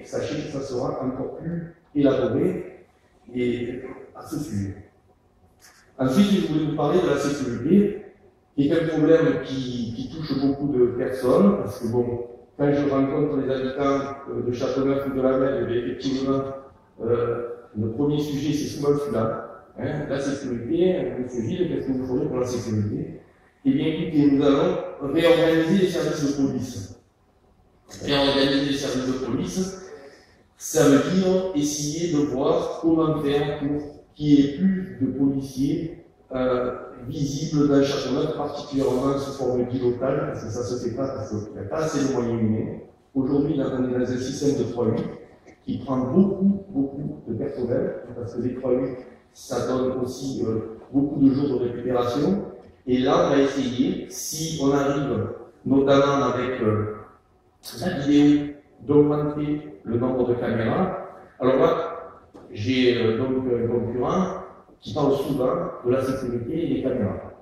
mais sachez que ça sera encore plus élaboré et à ce sujet. Ensuite, je voulais vous parler de la sécurité, qui est un problème qui touche beaucoup de personnes, parce que bon, quand je rencontre les habitants de Châteauneuf ou de la Mer, effectivement, le premier sujet, c'est souvent celui-là, hein, la sécurité. Monsieur Gilles, qu'est-ce que vous ferez pour la sécurité? Eh bien, écoutez, nous allons réorganiser les services de police. Réorganiser les services de police, ça veut dire essayer de voir comment faire pour qu'il y ait plus de policiers visibles dans Châteauneuf, particulièrement sous forme pilotale, parce que ça se fait pas, parce qu'il n'y a pas assez de moyens humains. Aujourd'hui, on est dans un système de 3-8 qui prend beaucoup de personnel, parce que les 3-8, ça donne aussi beaucoup de jours de récupération. Et là, on va essayer, si on arrive, notamment avec la vidéo, d'augmenter le nombre de caméras. Alors là, j'ai donc un concurrent qui parle souvent de la sécurité et des caméras.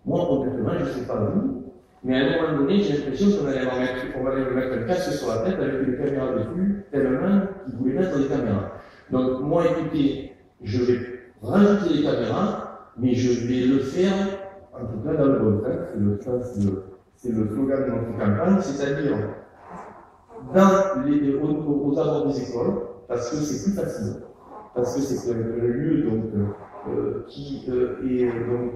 Moi, honnêtement, je ne sais pas vous, mais à un moment donné, j'ai l'impression qu'on allait me mettre un casque sur la tête avec des caméras dessus, tellement qu'ils voulaient mettre des caméras. Donc, moi, écoutez, je vais rajouter des caméras, mais je vais le faire, en tout cas dans le bon sens, c'est le slogan de notre campagne, c'est-à-dire aux abords des écoles, parce que c'est plus facile, parce que c'est un lieu donc, qui est donc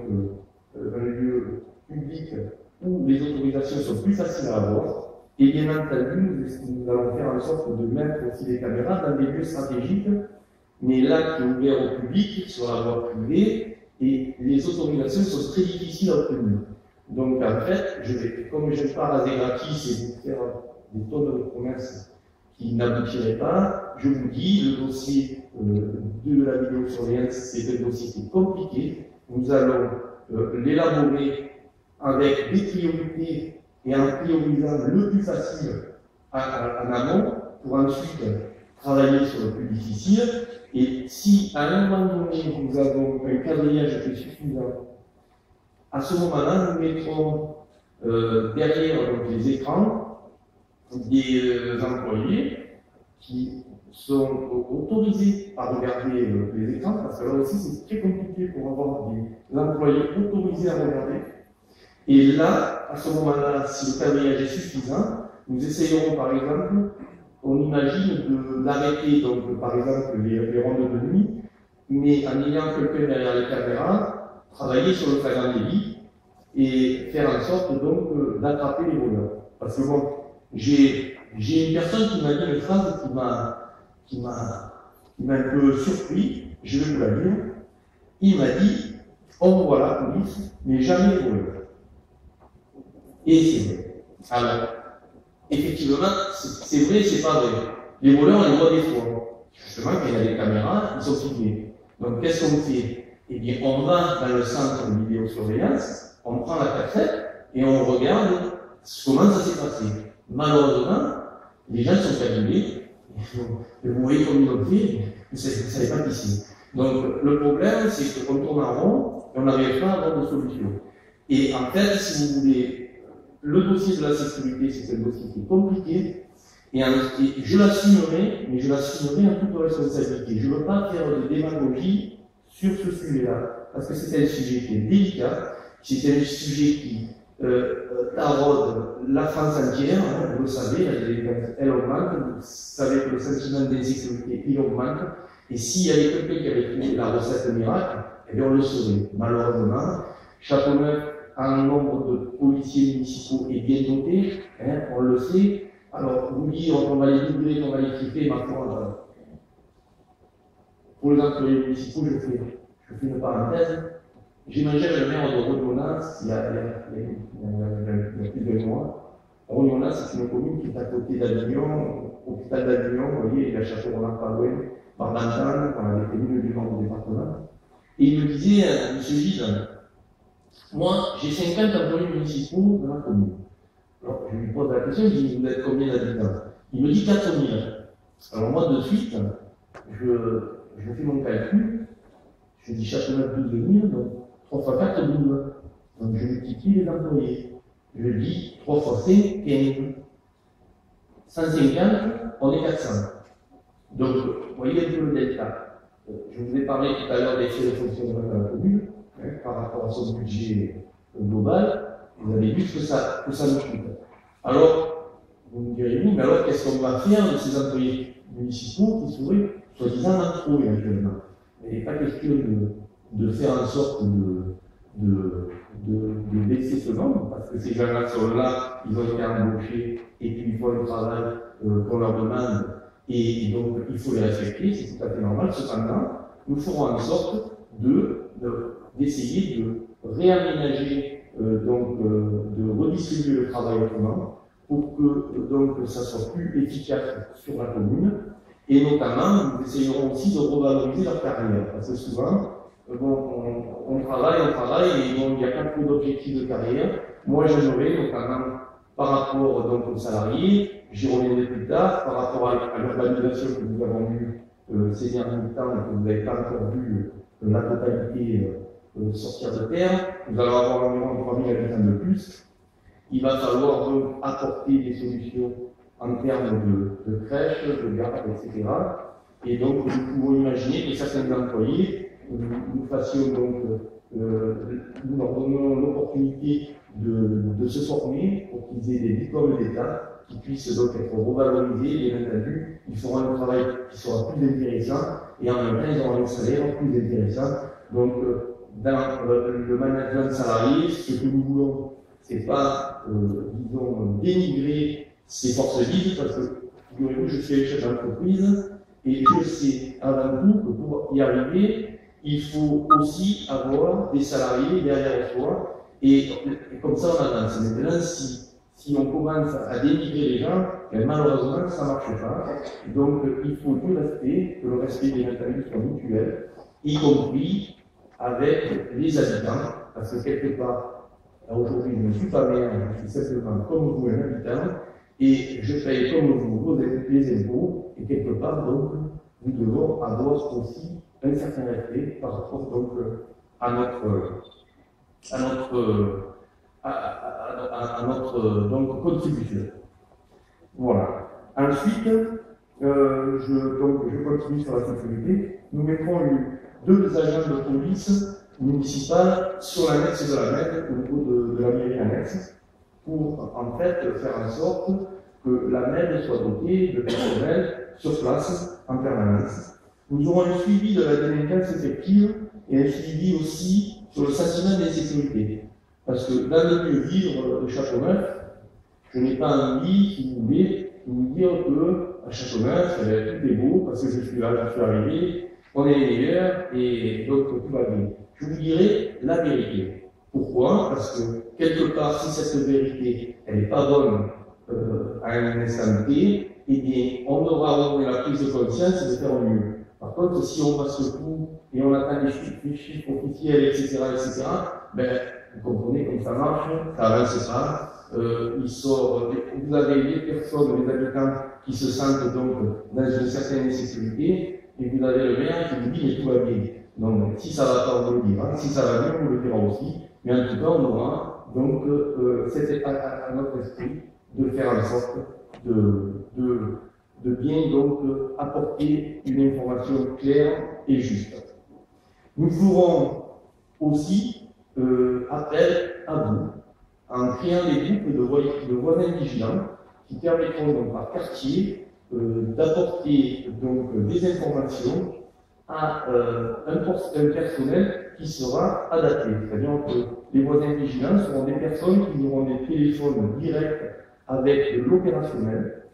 un lieu public où les autorisations sont plus faciles à avoir. Et bien entendu, nous allons faire en sorte de mettre aussi des caméras dans des lieux stratégiques, mais là qui est ouvert au public, sur la voie privée, et les autorisations sont très difficiles à obtenir. Donc en fait, comme je ne vais pas raser gratis et vous faire des tonnes de promesses qui n'aboutiraient pas, je vous dis, le dossier de la vidéosurveillance, c'est un dossier qui est compliqué. Nous allons l'élaborer avec des priorités et en priorisant le plus facile en amont pour ensuite travailler sur le plus difficile. Et si à un moment donné nous avons un quadrillage qui est suffisant, à ce moment-là, nous mettrons derrière donc, les écrans des employés qui sont autorisés à regarder les écrans, parce que là aussi c'est très compliqué pour avoir des employés autorisés à regarder. Et là, à ce moment-là, si le quadrillage est suffisant, nous essayerons par exemple, on imagine d'arrêter donc par exemple les rondes de nuit, mais en ayant quelqu'un derrière les caméras, travailler sur le flagrant délit et faire en sorte donc d'attraper les voleurs. Parce que bon, j'ai une personne qui m'a dit une phrase qui m'a un peu surpris, je vais vous la dire. Il m'a dit, on voit la police, mais jamais les voleurs. Et c'est vrai. Alors, effectivement, c'est vrai, c'est pas vrai. Les voleurs, on les voit des fois. Justement, quand il y a des caméras, ils sont filmés. Donc, qu'est-ce qu'on fait? Eh bien, on va dans le centre de vidéosurveillance, on prend la cassette et on regarde comment ça s'est passé. Malheureusement, les gens sont calculés, et vous voyez comme ils l'ont fait, vous ne savez pas qui c'est. Donc, le problème, c'est qu'on tourne en rond et on n'arrive pas à avoir de solution. Et en fait, si vous voulez, le dossier de la sécurité, c'est un dossier qui est compliqué, et je l'assumerai, mais je l'assumerai en toute responsabilité. Je ne veux pas faire de démagogie sur ce sujet-là, parce que c'est un sujet qui est délicat, c'est un sujet qui taraude la France entière, hein, vous le savez, elle augmente, vous savez que le sentiment d'insécurité, il augmente, et s'il y avait quelqu'un qui avait trouvé la recette miracle, eh bien on le saurait. Malheureusement, Châteauneuf, un nombre de policiers municipaux est bien doté, hein, on le sait. Alors, vous dire qu'on va les doubler, qu'on va les tripler, ma foi, pour les employés municipaux, je fais une parenthèse. J'ai mangé avec le maire de Rognonas il y a plus de mois. Rognonas, c'est une commune qui est à côté d'Avignon, hôpital d'Avignon, vous voyez, il a cherché Roland pas loin, par Bantan, on avait été du nord du département. Et il me disait, M. Gilles, moi, j'ai 50 employés municipaux dans ma commune. Alors, je lui pose la question, je lui dis, vous êtes combien d'habitants? Il me dit 4000. Alors moi, de suite, je fais mon calcul, je dis Châteauneuf 12 000, donc 3 fois 4, 12. Donc je multiplie les employés. Je dis 3 fois 5, 15. 150, on est 400. Donc, vous voyez un peu le delta. Je vous ai parlé tout à l'heure des frais de fonctionnement de la commune, hein, par rapport à son budget global. Vous avez vu ce que ça nous coûte. Alors, vous me direz-vous, mais alors qu'est-ce qu'on va faire de ces employés municipaux qui seraient soi-disant en trop éventuellement? Il n'est pas question de faire en sorte de baisser ce nombre, parce que ces gens-là sont là, ils ont été embauchés, et puis ils font le travail qu'on leur demande, et donc il faut les respecter, c'est tout à fait normal. Cependant, nous ferons en sorte d'essayer de réaménager, de redistribuer le travail autrement, pour que donc ça soit plus efficace sur la commune, et notamment nous essayerons aussi de revaloriser leur carrière, parce que souvent, on travaille, et bon, il n'y a pas trop d'objectifs de carrière. Moi, j'aimerais, notamment par rapport donc, aux salariés, j'y reviendrai plus tard, par rapport à l'urbanisation que nous avons eue ces derniers temps et que vous n'avez pas encore vu la totalité sortir de terre. Nous allons avoir environ 3000 habitants de plus. Il va falloir donc apporter des solutions en termes de crèches, de gardes, etc. Et donc, nous pouvons imaginer que certains employés, nous fassions donc, nous leur donnons l'opportunité de se former pour qu'ils aient des diplômes d'État qui puissent donc être revalorisés. Bien entendu, ils feront un travail qui sera plus intéressant et en même temps, ils auront un salaire plus intéressant. Donc, dans le management salarié, ce que nous voulons, c'est pas, disons, dénigrer ces forces vives, parce que, figurez-vous, je suis chef d'entreprise et je sais avant tout que pour y arriver, il faut aussi avoir des salariés derrière soi, et comme ça on avance. Maintenant, si on commence à dénigrer les gens, malheureusement ça ne marche pas. Donc il faut du respect, que le respect des entendu soit mutuel, y compris avec les habitants, parce que quelque part, aujourd'hui je ne suis pas maire, je suis simplement comme vous un habitant, et je paye comme vous les impôts, et quelque part donc nous devons avoir aussi un certain respect par rapport donc à notre donc contribution. Voilà. Ensuite, je continue sur la sécurité. Nous mettrons deux agents de police municipale sur l'annexe de la MED, au niveau de la mairie annexe, pour en fait faire en sorte que la MED soit dotée de personnel sur place en permanence. Nous aurons un suivi de la délinquance effective et un suivi aussi sur le sentiment d'insécurité. Parce que dans le lieu vivre de Châteauneuf, je n'ai pas envie, si vous voulez, de vous dire qu'à Châteauneuf, tout est beau, parce que je suis là, je suis arrivé, on est les meilleurs, et donc tout va bien. Je vous dirai la vérité. Pourquoi? Parce que quelque part, si cette vérité, elle n'est pas bonne à un instant T, eh bien, on aura la prise de conscience de faire mieux. Par contre, si on passe le coup et on attend les chiffres officiels, etc., ben, vous comprenez comme ça marche, ça avance pas. Vous avez les personnes, les habitants qui se sentent donc dans une certaine insécurité, et vous avez le maire qui vous dit mais tout va bien. Donc, si ça va pas, on vous le dira. Si ça va bien, on vous le dira aussi. Mais en tout cas, on aura donc c'était à notre esprit de faire en sorte de bien donc apporter une information claire et juste. Nous ferons aussi appel à vous en créant des groupes de voisins vigilants qui permettront donc par quartier d'apporter donc des informations à un personnel qui sera adapté. C'est-à-dire que les voisins vigilants seront des personnes qui auront des téléphones directs avec l'opérationnel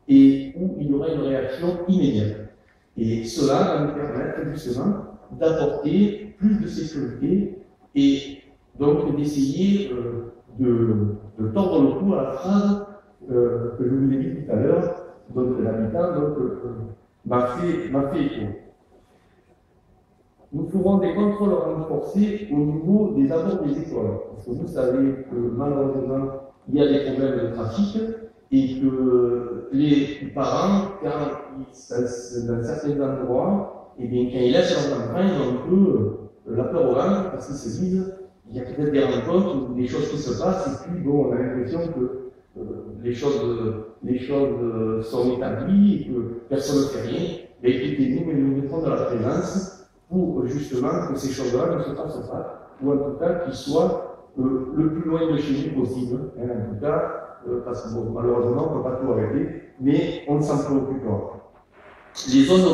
et où il y aura une réaction immédiate. Et cela va nous permettre justement d'apporter plus de sécurité et donc d'essayer de tordre le cou à la phrase que je vous ai dit tout à l'heure, donc l'habitant m'a fait écho. Nous ferons des contrôles renforcés au niveau des abords des écoles. Parce que vous savez que malheureusement, il y a des problèmes de trafic et que les parents, dans certains endroits, et bien, quand ils laissent leurs enfants, ils ont un peu la peur au ventre parce qu'ils se disent il y a peut-être des rencontres ou des choses qui se passent et puis bon, on a l'impression que les choses sont établies et que personne ne fait rien. mais écoutez-nous, mais nous mettrons dans la présence pour justement que ces choses-là ne se passent pas, ou en tout cas qu'ils soient le plus loin de chez nous possible. Hein, en tout cas, parce que bon, malheureusement, on ne peut pas tout arrêter, mais on s'en préoccupera. Les zones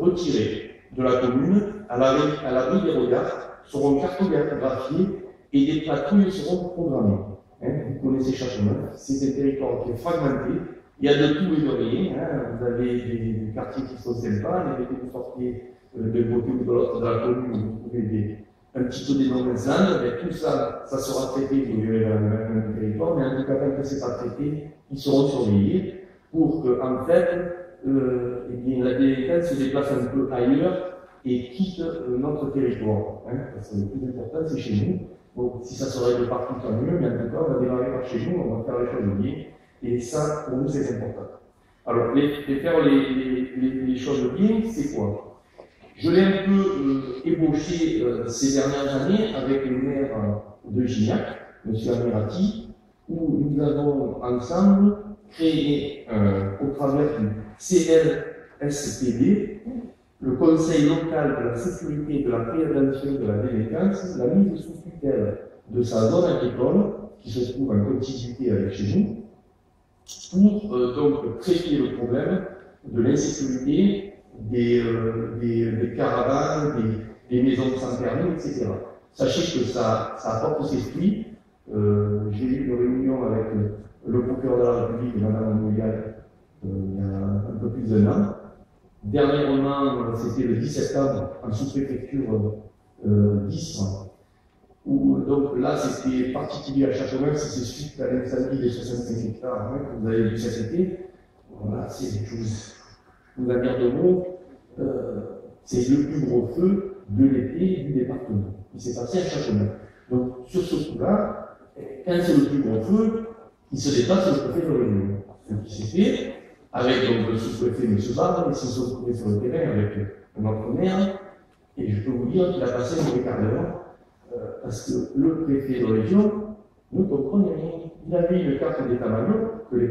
retirées de la commune, à l'abri des regards, seront cartographiées et des patrouilles seront programmées. Hein, vous connaissez Châteauneuf, c'est un territoire qui est fragmenté, il y a de tout et de rien. Hein, vous avez des quartiers qui sont sympas, mais dès que vous sortez d'un côté ou de l'autre de la commune, vous trouvez un petit peu des mauvaises langues, mais tout ça, ça sera traité, vous verrez dans le même territoire, mais en tout cas, quand ce n'est pas traité, ils seront surveillés pour que, en fait, eh bien, la délinquance se déplace un peu ailleurs et quitte notre territoire. Hein, parce que le plus important, c'est chez nous. Donc, si ça se règle partout, tant mieux, mais en tout cas, on va démarrer par chez nous, on va faire les choses bien, et ça, pour nous, c'est important. Alors, faire les choses bien, c'est quoi? Je l'ai un peu ébauché ces dernières années avec le maire de Gignac, M. Amirati, où nous avons ensemble créé, au travers du CLSPD, le Conseil local de la sécurité et de la prévention de la délinquance, la mise sous tutelle de sa zone agricole, qui se trouve en continuité avec chez nous, pour donc traiter le problème de l'insécurité, des caravanes, des maisons sans permis, etc. Sachez que ça apporte ses fruits. J'ai eu une réunion avec le procureur de la République, Mme Mouyal, il y a un peu plus d'un an. Dernièrement, c'était le 10 septembre, en sous-préfecture 10, où donc là c'était particulier à Châteauneuf, c'est suite à l'incendie des 65 hectares hein, que vous avez vu cet été. Voilà, je vous la dire de mots, c'est le plus gros feu de l'été du département. Il s'est passé à Châteauneuf. Donc sur ce coup-là, quand c'est le plus gros feu, il se dépasse le préfet de Réunion. Ce qui s'est fait, avec donc, le sous-préfet M. Barre, ils se sont retrouvés sur le terrain avec notre maire, et je peux vous dire qu'il a passé un mauvais quart d'heure, parce que le préfet de région ne comprenait rien. Il avait une carte d'état-major, que les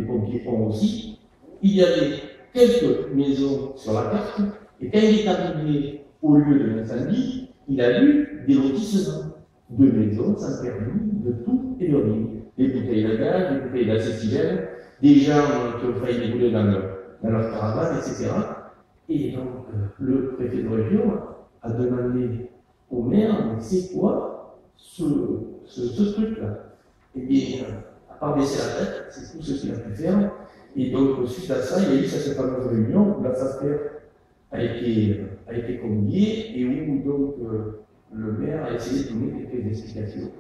pompiers ont aussi. Il y avait quelques maisons sur la carte, et quand il est arrivé au lieu de l'incendie, il a vu des lotissements de maisons sans permis, de tout et de rien. Des bouteilles de gaz, des bouteilles d'acétylène, des gens qui ont failli débouler dans leur caravane, etc. Et donc, le préfet de région a demandé au maire, mais c'est quoi ce truc-là? Eh bien, à part baisser la tête, c'est tout ce qu'il a pu faire. Et donc, suite à ça, il y a eu cette fameuse réunion où la SAFER a été conviée et où donc le maire a essayé de donner quelques explications.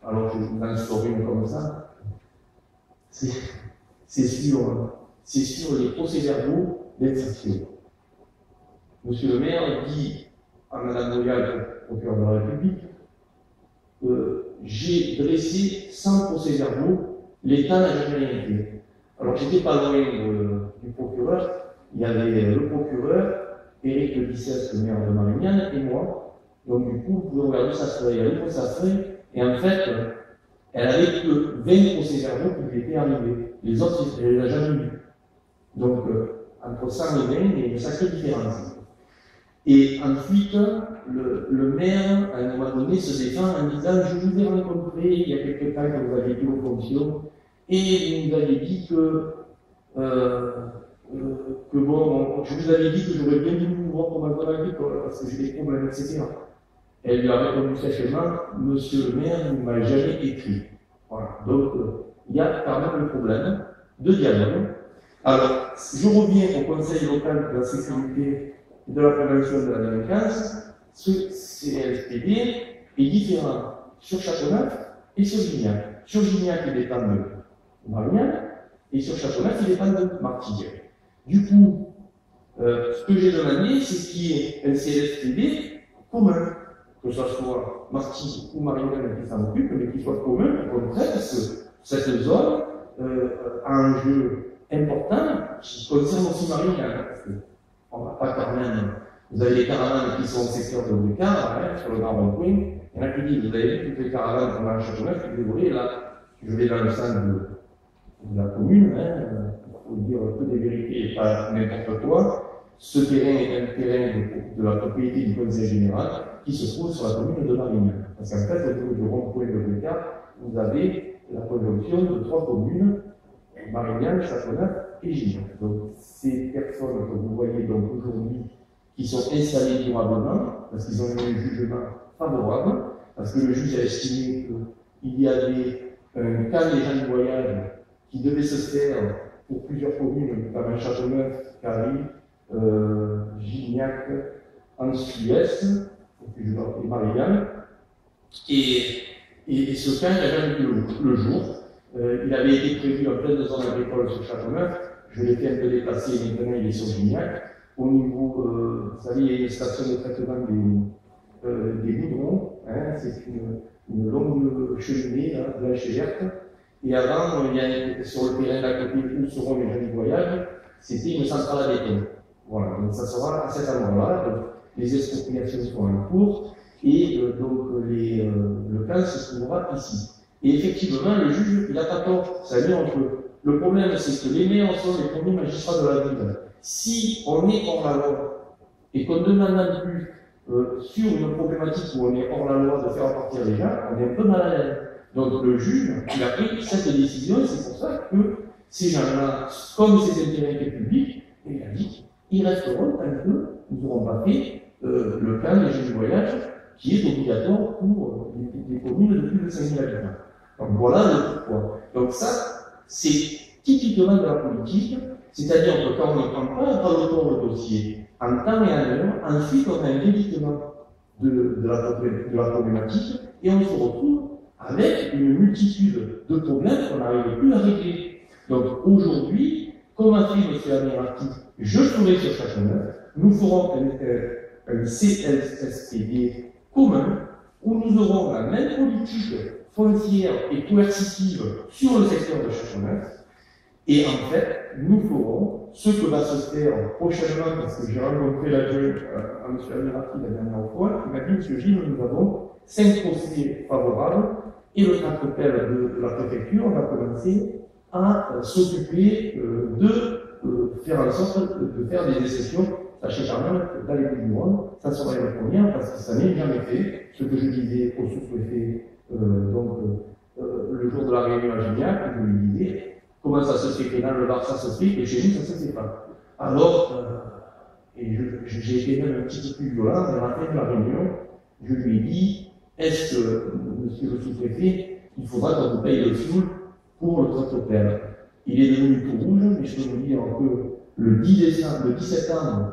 Alors, je vous en sors une comme ça. C'est sur les procès-verbaux d'insertion. Monsieur le maire dit à Mme Mouyal, procureur de la République, j'ai dressé 100 procès-verbaux, l'État n'a jamais rien fait. Alors, j'étais pas loin du procureur, il y avait le procureur, Éric Bissès, le maire de Marignane, et moi. Donc, du coup, vous pouvez regarder sa feuille, elle ouvre sa feuille, et en fait, elle avait que 20 procès-verbaux qui lui étaient arrivés. Les autres, elle ne les a jamais vus. Donc, entre 100 et 20, il y a une sacrée différence. Et ensuite, le maire, à un moment donné, se défend en disant « Je vous ai rencontré il y a quelque temps quand vous aviez été aux fonctions, et vous nous avez dit que bon, je vous avais dit que j'aurais bien dû vous voir pour ma zone agricole, parce que j'ai des problèmes, etc. » Elle lui a répondu sèchement « Monsieur le maire, vous ne m'avez jamais écrit. » Voilà. Donc, il y a quand même le problème de dialogue. Alors, je reviens au Conseil local de la sécurité et de la prévention de la délinquance. Ce CLSPD est différent sur Châteauneuf et sur Gignac. Sur Gignac, il dépend de Marignane, et sur Châteauneuf, il dépend de Martigues. Du coup, ce que j'ai demandé, c'est ce qui est un CLSPD commun, que ce soit Martigues ou Marignane qui s'en occupe, mais qu'il soit commun pour qu'on traite cette zone a un enjeu important qui concerne aussi Marignane. On ne va pas quand même. Vous avez les caravanes qui sont au secteur de Ricard, hein, sur le Grand Rond-Point. Il y en a qui disent, vous avez vu toutes les caravanes qu'on a à Châteauneuf, désolé, là, je vais dans le centre de la commune, hein, faut dire que des vérités et pas n'importe quoi, ce terrain est un terrain de la propriété du Conseil général qui se trouve sur la commune de Marignan. Parce qu'en fait, au niveau du rond-point de Bécard, vous avez la conjonction de 3 communes, Marignan, Châteauneuf et Gignac. Donc, ces personnes que vous voyez donc aujourd'hui, qui sont installées durablement, parce qu'ils ont eu un jugement favorable, parce que le juge a estimé qu'il y avait un cas des gens de voyage qui devait se faire pour plusieurs communes, notamment Châteauneuf, Carry, Gignac, en Sud-Ouest, et Marignan. Et ce cas, il a jamais vu le jour. Il avait été prévu en pleine zone agricole sur Châteauneuf. Je l'ai fait un peu déplacer, maintenant il est sur Gignac. Au niveau, vous savez, il y a une station de traitement des goudrons. Hein, c'est une longue cheminée, là, blanche et verte. Et avant, il y a, sur le terrain d'à côté où seront les gens du voyage, c'était une centrale à béton. Voilà, donc ça sera à cet endroit-là. Donc les expropriations sont en cours et donc le plan se trouvera ici. Et effectivement, le juge, il n'a pas tort. C'est-à-dire que le problème, c'est que les maires sont les premiers magistrats de la ville. Si on est hors la loi et qu'on ne demande non plus sur une problématique où on est hors la loi de faire partir les gens, on est un peu mal à l'aise. Donc le juge, il a pris cette décision et c'est pour ça que ces gens-là, comme c'est un terrain public, il a dit ils resteront tant que nous n'aurons pas fait le plan des gens du voyage qui est obligatoire pour les communes de plus de 5 000 habitants. Donc voilà le pourquoi. Donc ça, c'est typiquement de la politique, c'est-à-dire que quand on ne prend pas à le dossier en temps et en heure, ensuite on a un évitement de la problématique et on se retrouve avec une multitude de problèmes qu'on n'arrive plus à régler. Donc aujourd'hui, comme a fait M. Amirati, je ferai sur Châteauneuf, nous ferons un CLSPD commun où nous aurons la même politique foncière et coercitive sur le secteur de Châteauneuf. Et en fait, nous ferons ce que va se faire prochainement, parce que j'ai rencontré l'adjoint à M. Amirati la dernière fois, il m'a dit, M. Gilles, nous avons 5 procès favorables, et le tractopelle de la préfecture va commencer à s'occuper de faire en sorte de faire des exceptions. Sachez quand même que dans les Bouches-du-Rhône, ça sera la première, parce que ça n'est jamais fait. Ce que je disais au sous-préfet, le jour de la réunion à Gignac, je lui disais, comment ça se fait que dans le Var ça se fait, et chez nous ça se fait pas. Alors, et j'ai été même un petit peu plus violent, mais à la fin de la réunion, je lui ai dit, est-ce que, monsieur le sous-préfet, il faudra qu'on vous paye le fioul pour le tractopelle? Il est devenu tout rouge, mais je peux vous dire que le 10 septembre,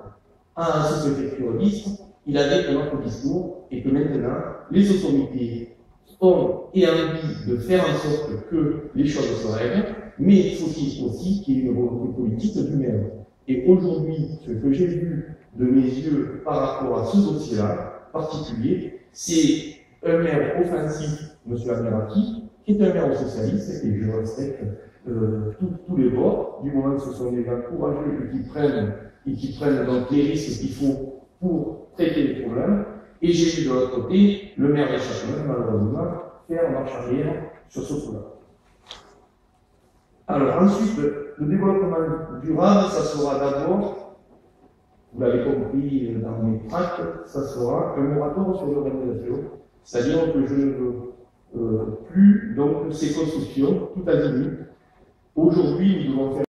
à la sous-préfecture 10, il avait fait notre discours, et que maintenant, les autorités ont et envie de faire en sorte que les choses se règlent, mais il faut aussi qu'il y ait une volonté politique du maire. Et aujourd'hui, ce que j'ai vu de mes yeux par rapport à ce dossier-là particulier, c'est un maire offensif, M. Amirati, qui est un maire socialiste, et je respecte tous les bords, du moment que ce sont des gens courageux et qui prennent donc les risques qu'il faut pour traiter les problèmes. Et j'ai vu de l'autre côté le maire de Châteauneuf, malheureusement, faire marche arrière sur ce coup-là. Alors ensuite, le développement durable, ça sera d'abord, vous l'avez compris dans mes tracts, ça sera un moratoire sur l'urbanisation, c'est-à-dire que je ne veux plus donc ces constructions tout azimut. Aujourd'hui, nous devons faire